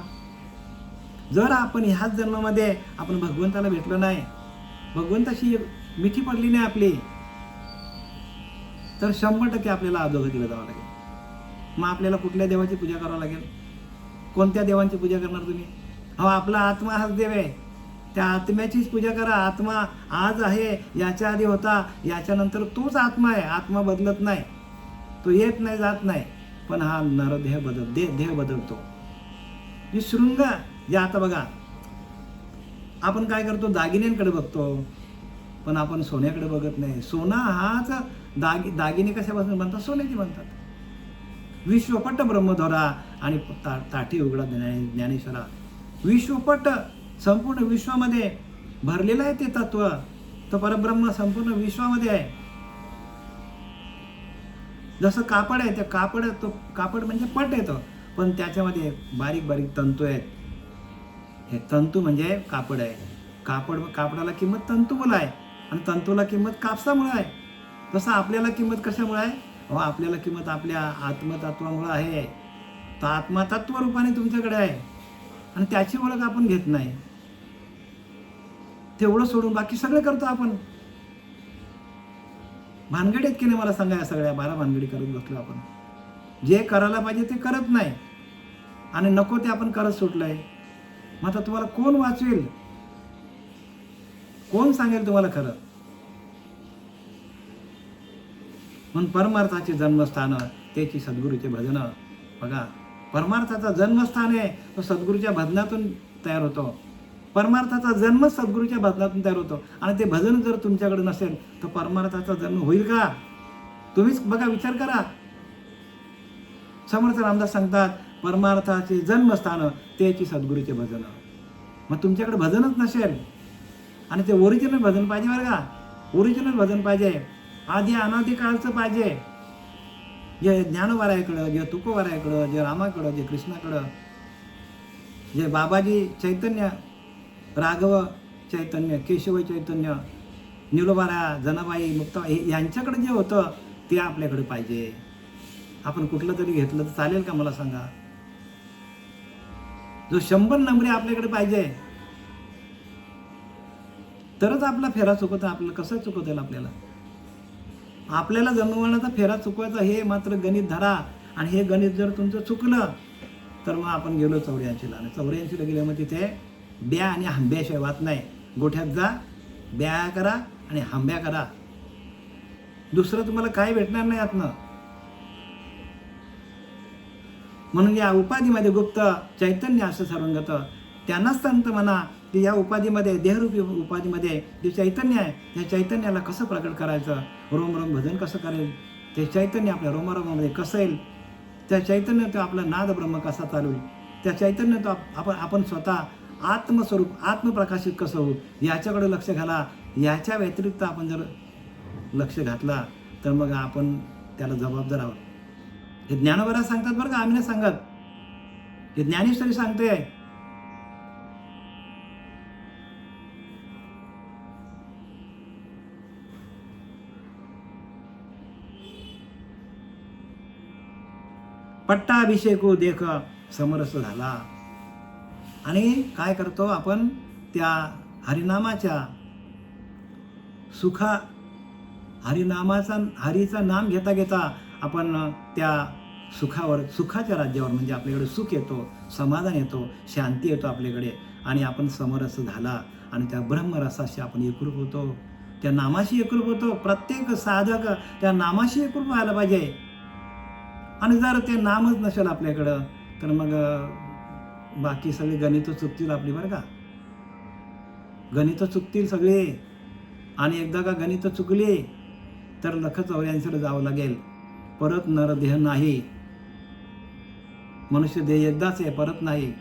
जर आपण ह्याच जन्मामध्ये आपण भगवंताला भेटलो नाही, भगवंताशी मिठी पडली नाही आपली, तर 100% आपल्याला अधोगतीला जावं लागेल. मग आपल्याला कुठल्या देवाची पूजा करावं लागेल. कोणत्या देवांची पूजा करणार तुम्ही. आपला आत्मा हाच देव आहे. त्या आत्म्याचीच पूजा करा. आत्मा आज आहे, याच्या आधी होता, याच्यानंतर तोच आत्मा आहे. आत्मा बदलत नाही, तो येत नाही, जात नाही. पण हा नरदेह देह बदलतो. जी शृंग जे आता बघा, आपण काय करतो, दागिन्यांकडे बघतो, पण आपण सोन्याकडे बघत नाही. सोना हाच दागिने कशापासून बनतात, सोन्याची बनतात. विश्वपट ब्रह्मधरा आणि ताठी उघडा ज्ञानेश्वरा. विश्वपट संपूर्ण विश्वामध्ये भरलेलं आहे ते तत्व. तो परब्रह्म संपूर्ण विश्वामध्ये आहे. जसं कापड आहे, ते कापड म्हणजे पट येतं, पण त्याच्यामध्ये बारीक बारीक तंतू आहेत. हे तंतू म्हणजे कापड आहे. कापडाला किंमत तंतूमुळे आहे आणि तंतूला किंमत कापसामुळे आहे. तसं आपल्याला किंमत कशामुळे आहे. आपल्याला किंमत आपल्या आत्मतत्वामुळे आहे. तर आत्मा तत्व रूपाने तुमच्याकडे आहे आणि त्याची ओळख आपण घेत नाही. तेवढं सोडून बाकी सगळं करतो आपण. भानगडी आहेत की नाही मला सांगा. या सगळ्या 12 भानगडी करत बसलो आपण. जे करायला पाहिजे ते करत नाही आणि नको ते आपण करत सुटलंय. मग आता तुम्हाला कोण वाचवेल, कोण सांगेल तुम्हाला खरं. म्हणून परमार्थाचे जन्मस्थान त्याची सद्गुरूचे भजन. बघा, परमार्थाचा जन्मस्थान आहे तो सद्गुरूच्या भजनातून तयार होतो. परमार्थाचा जन्म सद्गुरूच्या भजनातून तयार होतो. आणि ते भजन जर तुमच्याकडे नसेल तर परमार्थाचा जन्म होईल का. तुम्हीच बघा, विचार करा. समर्थ रामदास सांगतात, परमार्थाचे जन्मस्थान त्याची सद्गुरूचे भजन. मग तुमच्याकडे भजनच नसेल, आणि ते ओरिजिनल भजन पाहिजे बरं का. ओरिजिनल भजन पाहिजे, आधी अनादी काळचं पाहिजे. जे ज्ञानोबारायकडं, जे तुकोबारायकडं, जे रामाकडं, जे कृष्णाकडं, जे बाबाजी चैतन्य, राघव चैतन्य, केशव चैतन्य, निलोबारा, जनाबाई, मुक्ताबाई यांच्याकडे जे होतं ते आपल्याकडे पाहिजे. आपण कुठलं तरी घेतलं तर चालेल का मला सांगा. जो 100 नंबरी आपल्याकडे पाहिजे तरच आपला फेरा चुकवता. आपल्याला कसं चुकवता येईल. आपल्याला जन्मवण्याचा फेरा चुकवायचा हे मात्र गणित धरा. आणि हे गणित जर तुमचं चुकलं तर मग आपण गेलो 84ला. आणि 84ला गेल्या मग तिथे ब्या आणि हांब्याशिवाय वाद नाही. गोठ्यात जा, ब्या करा आणि हांब्या करा. दुसरं तुम्हाला काय भेटणार नाही यातनं. म्हणून या उपाधीमध्ये गुप्त चैतन्य असं सर्वंगत. त्यांनाच संत म्हणा की या उपाधीमध्ये, देहरूपी उपाधीमध्ये जे चैतन्य आहे, त्या चैतन्याला कसं प्रकट करायचं, रोम रोम भजन कसं करेल, ते चैतन्य आपल्या रोमारोमामध्ये कसं येईल, त्या चैतन्य तो आपला नाद ब्रह्म कसा चालवेल, त्या चैतन्य तो आपण स्वतः आत्मस्वरूप आत्मप्रकाशित कसं होऊ, याच्याकडे लक्ष घाला. याच्या व्यतिरिक्त आपण जर लक्ष घातला तर मग आपण त्याला जबाबदार आहोत. हे ज्ञानोबा सांगतात बरं का, आम्ही नाही सांगत. हे ज्ञानेश्वरी सांगते. पट्टाभिषेको देख समरस झाला. आणि काय करतो आपण, त्या हरिनामाच्या सुखा, हरीचं नाम घेता घेता आपण त्या सुखावर, सुखाच्या राज्यावर, म्हणजे आपल्याकडे सुख येतो, समाधान येतो, शांती येतो आपल्याकडे, आणि आपण समरस झाला आणि त्या ब्रह्मरसाशी आपण एकरूप होतो, त्या नामाशी एकरूप होतो. प्रत्येक साधक त्या नामाशी एकरूप व्हायला पाहिजे. आणि जर ते नामच नसेल आपल्याकडं तर मग बाकी सगळे गणितं चुकतील आपली, बरं का. गणितं चुकतील सगळे. आणि एकदा का गणितं चुकली तर 184 जावं लागेल. परत नरदेह नाही. मनुष्य देह एकदाच आहे, परत नाही.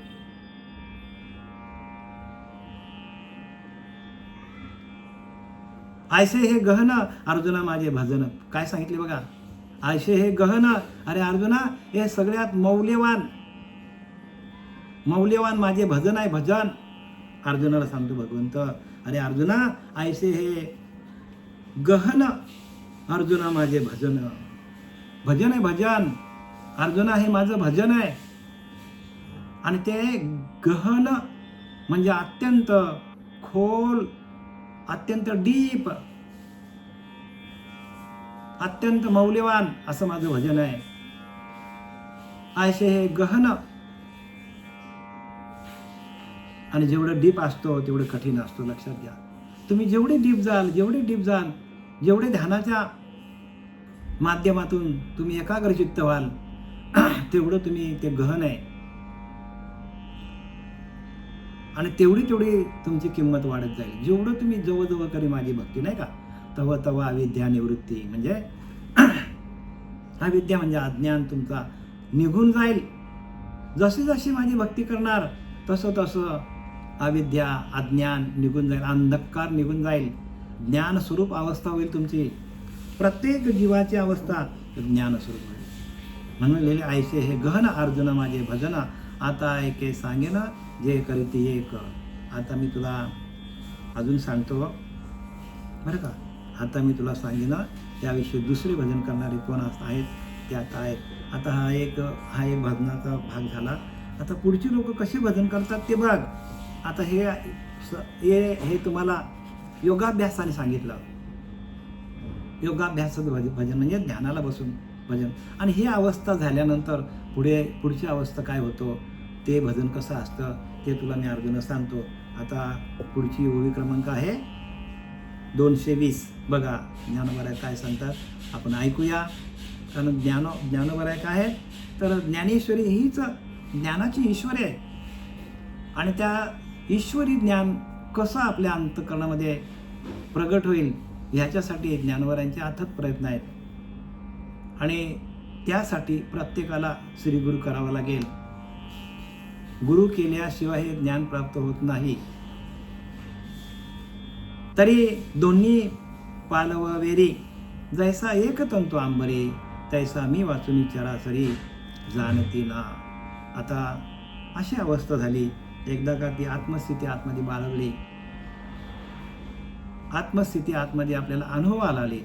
ऐसे हे गहन अर्जुना माझे भजन. काय सांगितले बघा, ऐसे हे गहन. अरे अर्जुना, हे सगळ्यात मौल्यवान माझे भजन आहे, भजन. अर्जुनाला सांगतो भगवंत, अरे अर्जुना, ऐसे हे गहन अर्जुना माझे भजन. भजन आहे, भजन. अर्जुना हे माझं भजन आहे. आणि ते गहन म्हणजे अत्यंत खोल, अत्यंत डीप, अत्यंत मौल्यवान असं माझं भजन आहे. ऐसे हे गहन. आणि जेवढं डीप असतो तेवढं कठीण असतो, लक्षात घ्या. तुम्ही जेवढे डीप जाल, जेवढे ध्यानाच्या माध्यमातून तुम्ही एकाग्रचित्त व्हाल, तेवढं तुम्ही ते गहन आहे. आणि तेवढी तुमची किंमत वाढत जाईल. जेवढं तुम्ही जवळ करी माझी भक्ती, नाही का, तव तव अविद्या निवृत्ती. म्हणजे अविद्या म्हणजे अज्ञान तुमचा निघून जाईल. जशी माझी भक्ती करणार तसं अविद्या, अज्ञान निघून जाईल, अंधकार निघून जाईल. ज्ञान स्वरूप अवस्था होईल तुमची. प्रत्येक जीवाची अवस्था ज्ञान स्वरूप होईल. म्हणून लिहिले, ऐसे हे गहन अर्जुन माझे भजन, आता ऐके सांगेन जे करीती एक. आता मी तुला अजून सांगतो, बरं का. आता मी तुला सांगेन त्याविषयी दुसरे भजन करणारे कोण आहेत ते आता आहेत. आता हा एक भजनाचा भाग झाला. आता पुढची लोक कसे भजन करतात ते बघ. आता हे तुम्हाला योगाभ्यासाने सांगितलं. योगाभ्यासाचं भजन म्हणजे ध्यानाला बसून भजन. आणि ही अवस्था झाल्यानंतर पुढची अवस्था काय होतो, ते भजन कसं असतं ते तुला मी अर्जुन सांगतो. आता पुढची ओवी क्रमांक आहे 220. बघा ज्ञानोबराय काय सांगतात, आपण ऐकूया. कारण ज्ञानोबराय काय आहे तर ज्ञानेश्वरी हीच ज्ञानाची ईश्वर आहे. आणि त्या ईश्वरी ज्ञान कसं आपल्या अंतःकरणामध्ये प्रगट होईल ह्याच्यासाठी ज्ञानोबरायांचे अथक प्रयत्न आहेत. आणि त्यासाठी प्रत्येकाला श्रीगुरु करावं लागेल. गुरु केल्याशिवाय हे ज्ञान प्राप्त होत नाही. तरी दोन्ही पालव वेरी, जैसा एक तंतु आंबरे, तैसा मी वाचुनी चराचरी जाणती ना. आता अशी अवस्था झाली. एकदा का ती आत्मस्थिती आतमध्ये बाळगली, आत्मस्थिती आतमध्ये आपल्याला अनुभवाला आली,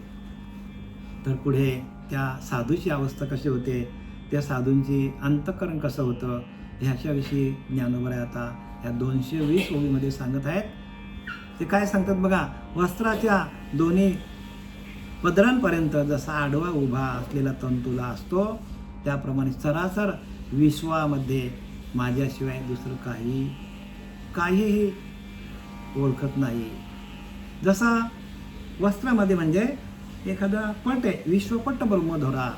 तर पुढे त्या साधूची अवस्था कशी होते, त्या साधूंची अंतःकरण कसं होतं ह्याच्याविषयी ज्ञानोबराय आता या 220 ओळीमध्ये सांगत आहेत. ते काय सांगतात बघा, वस्त्राच्या दोन्ही पदरांपर्यंत जसा आडवा उभा असलेला तंतूला असतो, त्याप्रमाणे सरासर विश्वामध्ये माझ्याशिवाय दुसरं काहीही ओळखत नाही. जसा वस्त्रामध्ये म्हणजे एखादा पट आहे, विश्वपट ब्रह्मधोरा,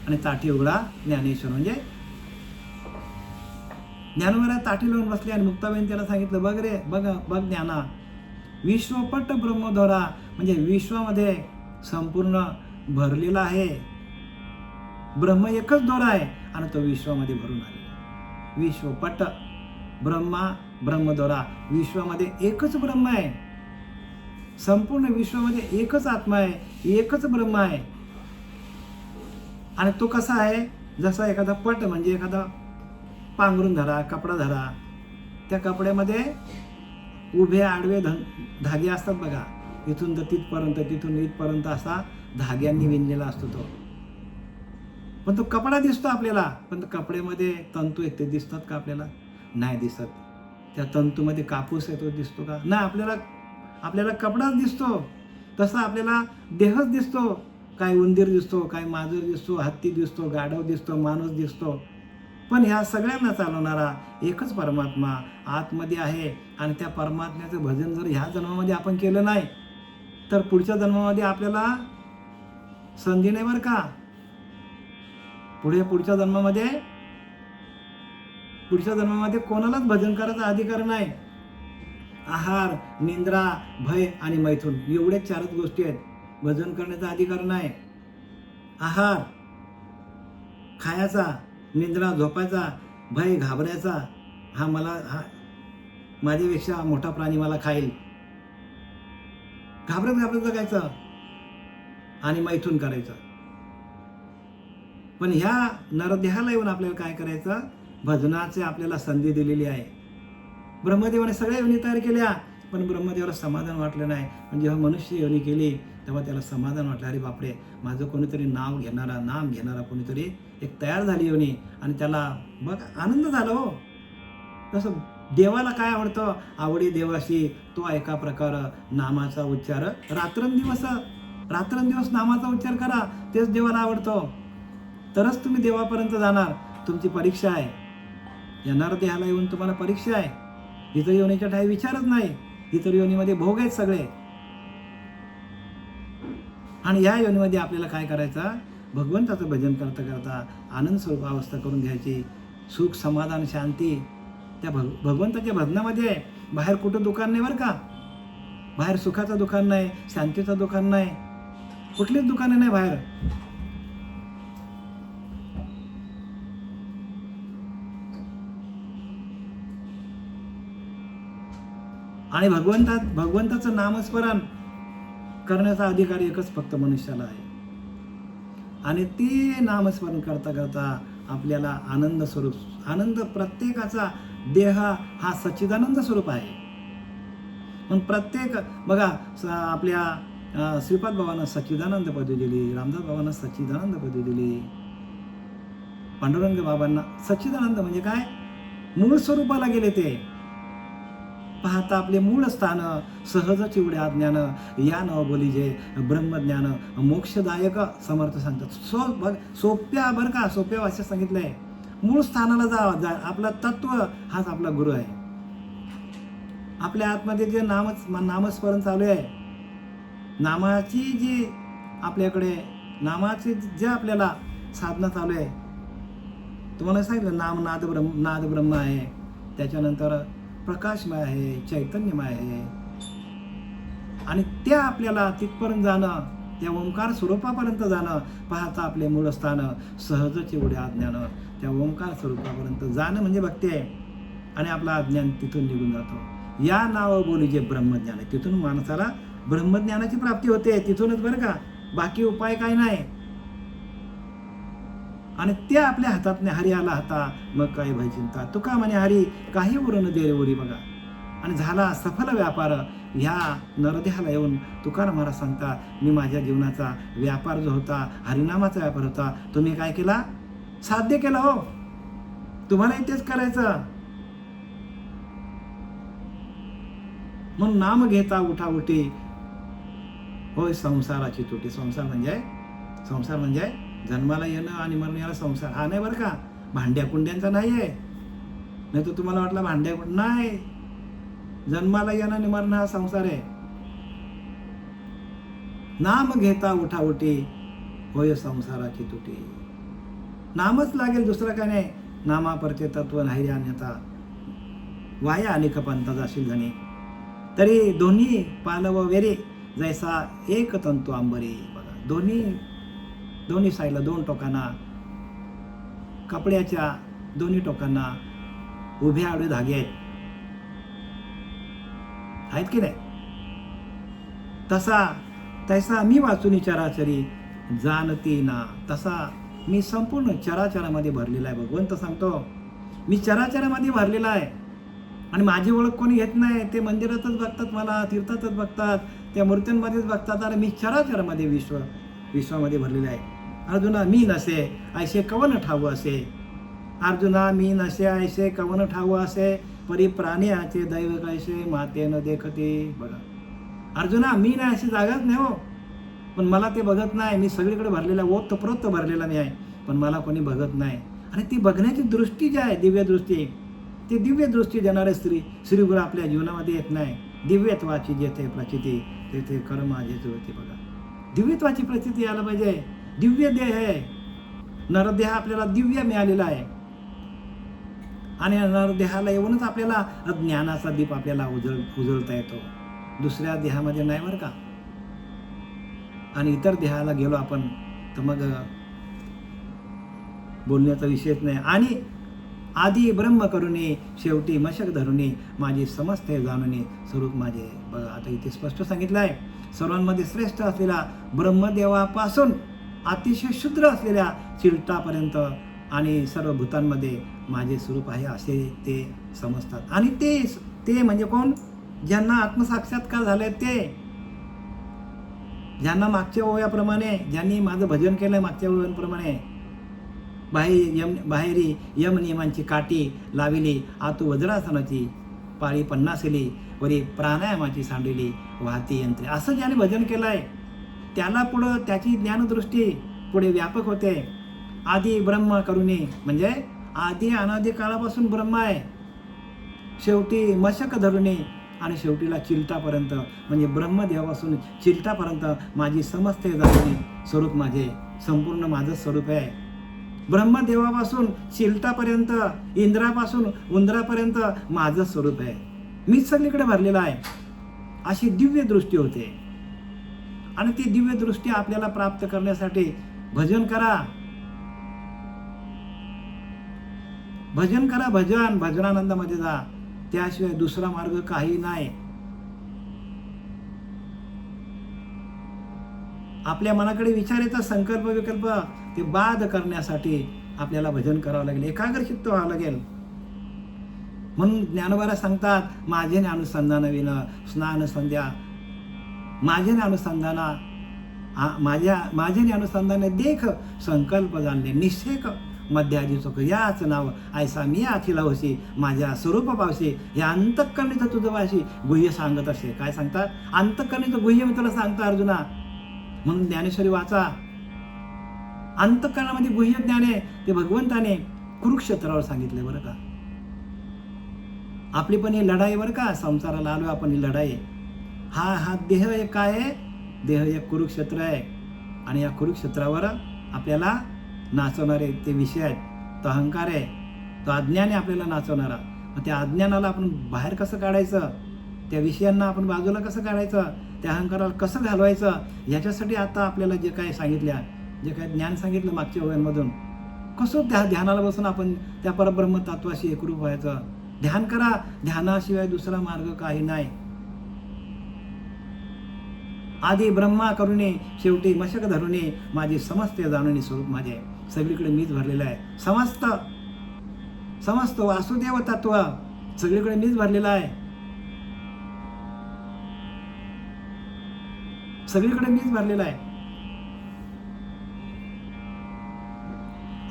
आणि ताठी उघडा ज्ञानेश्वर. म्हणजे ज्ञानोबराय ताठी लावून बसले आणि मुक्ताबाईंनी त्याला सांगितलं, बघ रे, बघ ज्ञाना, विश्वपट ब्रह्मधोरा म्हणजे विश्वामध्ये संपूर्ण भरलेला आहे. ब्रह्म एकच दोरा आहे आणि तो विश्वामध्ये भरून आलेला. विश्वपट ब्रह्मदोरा, विश्वामध्ये एकच ब्रह्म आहे. संपूर्ण विश्वामध्ये एकच आत्मा आहे, एकच ब्रह्म आहे. आणि तो कसा आहे, जसा एखादा पट म्हणजे एखादा पांघरून धरा, कपडा धरा. त्या कपड्यामध्ये उभे आडवे धागे असतात बघा. इथून तर तिथपर्यंत, तिथून इथपर्यंत असा धाग्यांनी विणलेला असतो तो. पण तो कपडा दिसतो आपल्याला, पण कपड्यामध्ये तंतू आहेत ते दिसतात का आपल्याला? नाही दिसत. त्या तंतूमध्ये कापूस आहे तो दिसतो का? नाही. आपल्याला कपडाच दिसतो. तसा आपल्याला देहच दिसतो. काय उंदीर दिसतो, काय मांजर दिसतो, हत्ती दिसतो, गाढव दिसतो, माणूस दिसतो. पण ह्या सगळ्यांना चालवणारा एकच परमात्मा आतमध्ये आहे. आणि त्या परमात्म्याचं भजन जर ह्या जन्मामध्ये आपण केलं नाही तर पुढच्या जन्मामध्ये आपल्याला संधी नाही बरं का. पुढच्या जन्मामध्ये कोणालाच भजन करायचा अधिकार नाही. आहार, निद्रा, भय आणि मैथुन एवढे 4च गोष्टी आहेत. भजन करण्याचा अधिकार नाही. आहार खायचा, निद्रा झोपायचा, भय घाबरायचा, हा माझ्यापेक्षा मोठा प्राणी मला खाईल, घाबरत जगायचं आणि मैथुन करायचं. पण ह्या नरदेहाला येऊन आपल्याला काय करायचं? भजनाचे आपल्याला संधी दिलेली आहे. ब्रह्मदेवाने सगळ्या योनी तयार केल्या, पण ब्रह्मदेवाला समाधान वाटलं नाही. पण जेव्हा मनुष्य योनी केली तेव्हा त्याला समाधान वाटलं. अरे बापरे, माझं कोणीतरी नाम घेणारा कोणीतरी एक तयार झाली योनी. आणि त्याला बघ आनंद झाला हो. तसं देवाला काय आवडतं? आवडी देवाशी तो एका प्रकार नामाचा उच्चार रात्रंदिवस नामाचा उच्चार करा, तेच देवाला आवडतं. तरच तुम्ही देवापर्यंत जाणार. तुमची परीक्षा आहे. येणार देहाला येऊन तुम्हाला परीक्षा आहे. इतर योनीच्या ठाई विचारच नाही. इतर योनीमध्ये भोग आहेत सगळे. आणि या योनीमध्ये आपल्याला काय करायचं? भगवंताचं भजन करता करता आनंद स्वरूप अवस्था करून घ्यायची. सुख, समाधान, शांती त्या भगवंताच्या भजनामध्ये आहे. बाहेर कुठं दुकान नाही बरं का. बाहेर सुखाचं दुकान नाही, शांतीचं दुकान नाही, कुठलीच दुकानं नाही बाहेर. आणि भगवंताचं नामस्मरण करण्याचा अधिकार एकच फक्त मनुष्याला आहे. आणि ते नामस्मरण करता करता आपल्याला आनंद प्रत्येकाचा देह हा सच्चिदानंद स्वरूप आहे. पण प्रत्येक बघा आपल्या श्रीपाद बाबांना सच्चिदानंद पदवी दिली, रामदास बाबांना सच्चिदानंद पदवी दिली, पांडुरंग बाबांना सच्चिदानंद म्हणजे काय? मूळ स्वरूपाला गेले ते. पाहता आपले मूळ स्थान सहजच एवढे अज्ञान या नवबोली जे ब्रह्मज्ञान मोक्षदायक समर्थ सांगतात. सोप्या बरं का, सोप्या भाषेत सांगितलंय. मूळ स्थानाला जा. आपला तत्व हाच आपला गुरु आहे. आपल्या आतमध्ये जे नामस्मरण चालू आहे, नामाची जी आपल्याकडे नामाची जे आपल्याला साधना चालू आहे, तुम्हाला सांगितलं नाम नाद ब्रह्म आहे, त्याच्यानंतर प्रकाशमय आहे, चैतन्यमय आहे. आणि त्या आपल्याला तिथपर्यंत जाणं, त्या ओंकार स्वरूपापर्यंत जाणं. पाहता आपले मूळ स्थान सहजच एवढे अज्ञान त्या ओंकार स्वरूपापर्यंत जाणं म्हणजे भक्ती आहे. आणि आपला अज्ञान तिथून निघून जातो. या नाव बोली जे ब्रह्मज्ञान आहे, तिथून माणसाला ब्रह्मज्ञानाची प्राप्ती होते. तिथूनच बरं का, बाकी उपाय काय नाही. आणि ते आपल्या हातात नाही. हरी आला हाता मग काय भय चिंता, तुका म्हणे हरी काही उरून दे रे उरी. बघा, आणि झाला सफल व्यापार. ह्या नरदेहाला येऊन तुकाराम महाराज सांगतात, मी माझ्या जीवनाचा व्यापार जो होता, हरिनामाचा व्यापार होता, तुम्ही काय केला? साध्य केला हो. तुम्हालाही तेच करायचं. मग नाम घेता उठा उठी होय संसाराची तुटी. संसार म्हणजे जन्माला येणं आणि मरण याला संसार हा नाही बरं का, भांड्या कुंड्यांचा नाही आहे. नाही तर तुम्हाला वाटलं भांड्या नाही, जन्माला येणं आणि मरण हा संसार आहे. नाम घेता उठा उठी होय संसाराची तुटी. नामच लागेल, दुसरं काय नाही. नामा परते तत्व नाही अन्यथा वाया अनेक पंथ जाशील धनी. तरी दोन्ही पालव वेरे जैसा एक तंतू अंबरी. बघा, दोन्ही साईडला, दोन टोकांना, कपड्याच्या दोन्ही टोकांना उभे आडवे धागे आहेत की नाही. तसा मी वाचून चराचरी जाणती ना. तसा मी संपूर्ण चराचरामध्ये भरलेला आहे. भगवंत सांगतो मी चराचरामध्ये भरलेला आहे आणि माझी ओळख कोणी घेत नाही. ते मंदिरातच बघतात, मला तीर्थातच बघतात, त्या मूर्त्यांमध्येच बघतात, आणि मी चराचरामध्ये विश्वामध्ये भरलेले आहे. अर्जुना मी नसे ऐसे कवन ठाऊ असे, अर्जुना मी नसे ऐसे कवन ठाऊ असे, परी प्राण्याचे दैव कैसे माते न देखते. बघा अर्जुना, मी नाही अशी जागाच नाही हो, पण मला ते बघत नाही. मी सगळीकडे भरलेला, ओतप्रोत भरलेला मी आहे, पण मला कोणी बघत नाही. आणि ती बघण्याची दृष्टी जी आहे, दिव्य दृष्टी, ती दिव्य दृष्टी देणारे श्रीगुरु आपल्या जीवनामध्ये येत नाही. दिव्यत्वाची जेथे प्रचिती तेथे कर्म माझेच होते. बघा दिव्यत्वाची प्रचिती यायला पाहिजे. दिव्य देह आहे, नरदेह आपल्याला दिव्य मिळालेला आहे, आणि नरदेहाला येऊनच आपल्याला ज्ञानाचा दीप आपल्याला उजळता येतो. दुसऱ्या देहामध्ये नाही बरं का. आणि इतर देहाला गेलो आपण तर मग बोलण्याचा विषयच नाही. आणि आधी ब्रह्म करुणे शेवटी मशक धरुणे माझी समस्ते जाणणे स्वरूप माझे. बघा आता इथे स्पष्ट सांगितलं आहे, सर्वांमध्ये श्रेष्ठ असलेला ब्रह्मदेवापासून अतिशय शूद्र असलेल्या चिलटापर्यंत आणि सर्व भूतांमध्ये माझे स्वरूप आहे असे ते समजतात. आणि ते म्हणजे कोण? ज्यांना आत्मसाक्षात्कार झाले, ते ज्यांना मागच्या ओव्याप्रमाणे, ज्यांनी माझं भजन केलं मागच्या ओव्यांप्रमाणे, बाहेरी यम नियमांची काठी लाविली, आतू वज्रासनाची पाळी 50ली, वरी प्राणायामाची सांडली वाहती यंत्रे, असं ज्याने भजन केलं आहे त्याला पुढं त्याची ज्ञानदृष्टी पुढे व्यापक होते. आधी ब्रह्म करुणे म्हणजे आधी अनादी काळापासून ब्रह्म आहे, शेवटी मशक धरुणे आणि शेवटीला चिलटापर्यंत म्हणजे ब्रह्मदेवापासून चिलटापर्यंत माझी समस्ते जाणणे स्वरूप माझे, संपूर्ण माझं स्वरूप आहे. ब्रह्मदेवापासून चिलटापर्यंत, इंद्रापासून उंदरापर्यंत माझं स्वरूप आहे. मीच सगळीकडे भरलेला आहे. अशी दिव्य दृष्टी होते. आणि ती दिव्य दृष्टी आपल्याला प्राप्त करण्यासाठी भजन करा, भजन करा, भजनानंदामध्ये जा. त्याशिवाय दुसरा मार्ग काही नाही. आपल्या मनाकडे विचारायचा संकल्प विकल्प ते बाद करण्यासाठी आपल्याला भजन करावं लागेल, एकाग्रचित्त व्हावं लागेल. म्हणून ज्ञानोबाला सांगतात, माझे अनुसंधान विन स्नान संध्या, माझे अनुसंधाना माझे अनुसंधान देख संकल्प जाणले निषेक मध्याजी चोख याच नाव ऐसा मी आखिला होशी माझ्या स्वरूप पावशी. या अंतःकरणीचं तुझं वाशी गुह्य सांगत असे. काय सांगतात? अंतःकरणीचं गुह्य मी तुला सांगतो अर्जुना. म्हणून ज्ञानेश्वरी वाचा. अंतःकरणामध्ये गुह्य ज्ञान आहे ते भगवंताने कुरुक्षेत्रावर सांगितले बरं का. आपली पण ही लढाई बरं का, संसाराला आलो आपण, ही लढाई. हा देह एक काय आहे? देह एक कुरुक्षेत्र आहे. आणि या कुरुक्षेत्रावर आपल्याला नाचवणारे ते विषय आहेत. तो अहंकार आहे, तो अज्ञान आहे आपल्याला नाचवणारा. मग त्या अज्ञानाला आपण बाहेर कसं काढायचं, त्या विषयांना आपण बाजूला कसं काढायचं, त्या अहंकाराला कसं घालवायचं, याच्यासाठी आता आपल्याला जे काही सांगितल्या, जे काही ज्ञान सांगितलं मागच्या ओव्यांमधून, कसं त्या ध्यानाला बसून आपण त्या परब्रह्म तत्वाशी एकरूप व्हायचं. ध्यान करा, ध्यानाशिवाय दुसरा मार्ग काही नाही. आधी ब्रह्मा करुणे शेवटी मशक धरुणे माझी समस्ते जाणणे स्वरूप माझे. सगळीकडे मीच भरलेलं आहे. समस्त वासुदेव तत्व सगळीकडे मीच भरलेला आहे. सगळीकडे मीच भरलेला आहे.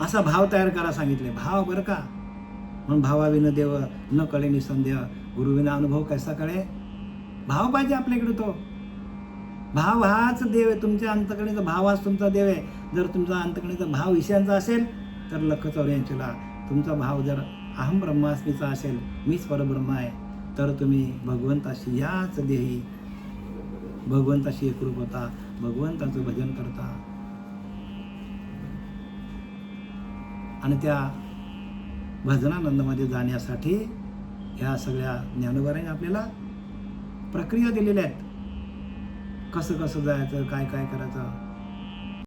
असा भाव तयार करा सांगितले. भाव बरं का. म्हणून भावाविन देव न कळे निसंदेह, गुरुविना अनुभव कसा कळे. भाव पाहिजे आपल्याकडे. तो भाव हाच देव आहे. तुमच्या अंतकरणीचा भाव हाच तुमचा देव आहे. जर तुमचा अंतकरणीचा भाव विषयांचा असेल तर लख 84ला, तुमचा भाव जर अहम ब्रह्मास्मीचा असेल, मीच परब्रह्म आहे, तर तुम्ही भगवंताशी याच देही भगवंताशी एकरूप होता, भगवंताचं भजन करता. आणि त्या भजनानंदमध्ये जाण्यासाठी ह्या सगळ्या ज्ञानोबारांनी आपल्याला प्रक्रिया दिलेल्या आहेत. कसं कसं जायचं, काय काय करायचं.